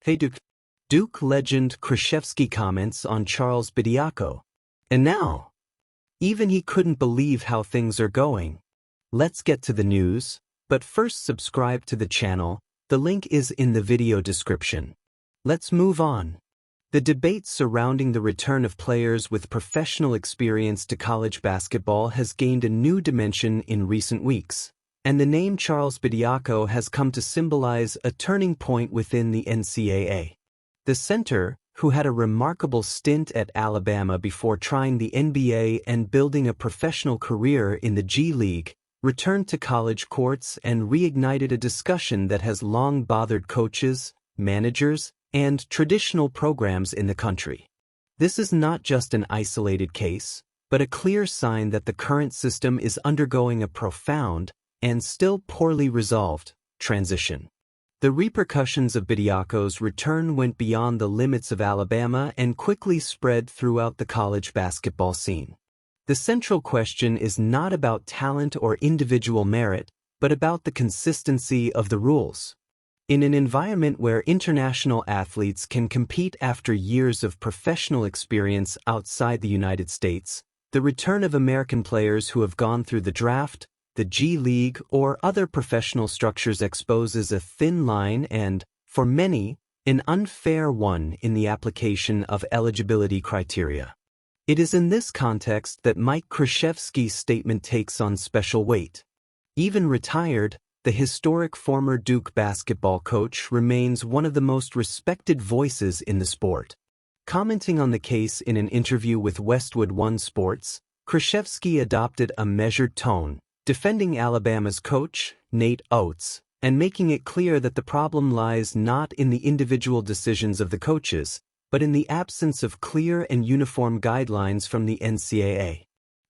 Hey Duke legend Krzyzewski comments on Charles Bidi. And now, even he couldn't believe how things are going. Let's get to the news, but first subscribe to the channel, the link is in the video description. Let's move on. The debate surrounding the return of players with professional experience to college basketball has gained a new dimension in recent weeks, and the name Charles Bidi has come to symbolize a turning point within the NCAA. The center, who had a remarkable stint at Alabama before trying the NBA and building a professional career in the G League, returned to college courts and reignited a discussion that has long bothered coaches, managers, and traditional programs in the country. This is not just an isolated case, but a clear sign that the current system is undergoing a profound, and still poorly resolved, transition. The repercussions of Bidi's return went beyond the limits of Alabama and quickly spread throughout the college basketball scene. The central question is not about talent or individual merit, but about the consistency of the rules. In an environment where international athletes can compete after years of professional experience outside the United States, the return of American players who have gone through the draft, the G League, or other professional structures exposes a thin line and, for many, an unfair one in the application of eligibility criteria. It is in this context that Mike Krzyzewski's statement takes on special weight. Even retired, the historic former Duke basketball coach remains one of the most respected voices in the sport. Commenting on the case in an interview with Westwood One Sports, Krzyzewski adopted a measured tone, defending Alabama's coach, Nate Oates, and making it clear that the problem lies not in the individual decisions of the coaches, but in the absence of clear and uniform guidelines from the NCAA.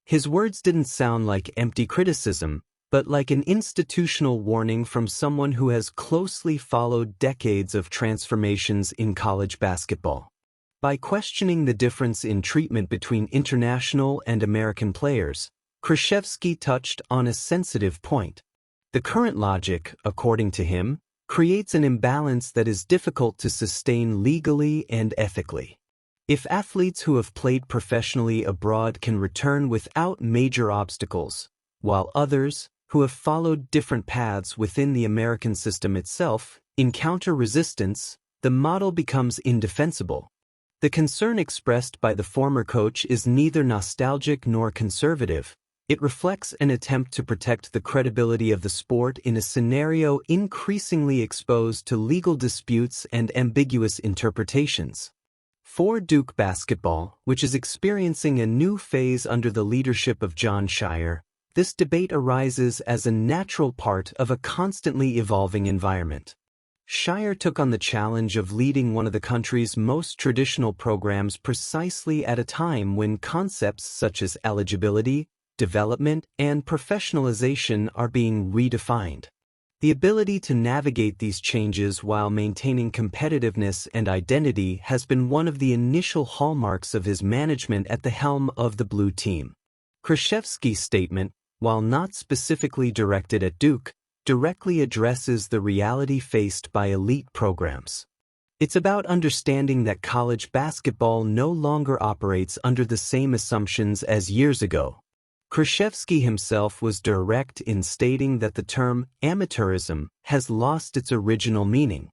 His words didn't sound like empty criticism, but like an institutional warning from someone who has closely followed decades of transformations in college basketball. By questioning the difference in treatment between international and American players, Krzyzewski touched on a sensitive point. The current logic, according to him, creates an imbalance that is difficult to sustain legally and ethically. If athletes who have played professionally abroad can return without major obstacles, while others, who have followed different paths within the American system itself, encounter resistance, the model becomes indefensible. The concern expressed by the former coach is neither nostalgic nor conservative. It reflects an attempt to protect the credibility of the sport in a scenario increasingly exposed to legal disputes and ambiguous interpretations. For Duke basketball, which is experiencing a new phase under the leadership of Jon Scheyer, this debate arises as a natural part of a constantly evolving environment. Scheyer took on the challenge of leading one of the country's most traditional programs precisely at a time when concepts such as eligibility, development, and professionalization are being redefined. The ability to navigate these changes while maintaining competitiveness and identity has been one of the initial hallmarks of his management at the helm of the Blue Team. Krzyzewski's statement, while not specifically directed at Duke, directly addresses the reality faced by elite programs. It's about understanding that college basketball no longer operates under the same assumptions as years ago. Krzyzewski himself was direct in stating that the term amateurism has lost its original meaning.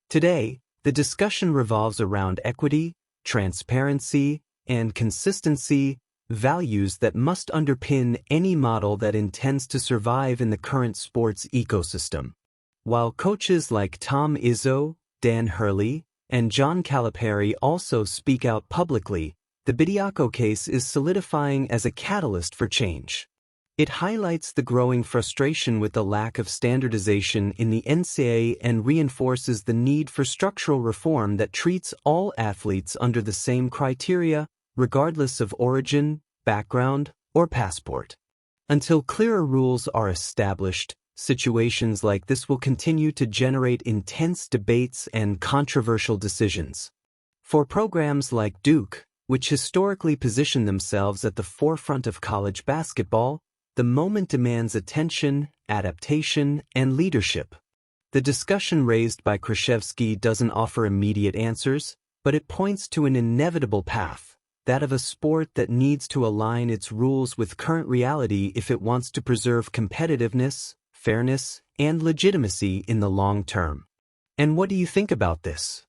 Today, the discussion revolves around equity, transparency, and consistency, values that must underpin any model that intends to survive in the current sports ecosystem. While coaches like Tom Izzo, Dan Hurley, and John Calipari also speak out publicly, the Bidi case is solidifying as a catalyst for change. It highlights the growing frustration with the lack of standardization in the NCAA and reinforces the need for structural reform that treats all athletes under the same criteria, regardless of origin, background, or passport. Until clearer rules are established, situations like this will continue to generate intense debates and controversial decisions. For programs like Duke, which historically position themselves at the forefront of college basketball, the moment demands attention, adaptation, and leadership. The discussion raised by Krzyzewski doesn't offer immediate answers, but it points to an inevitable path, that of a sport that needs to align its rules with current reality if it wants to preserve competitiveness, fairness, and legitimacy in the long term. And what do you think about this?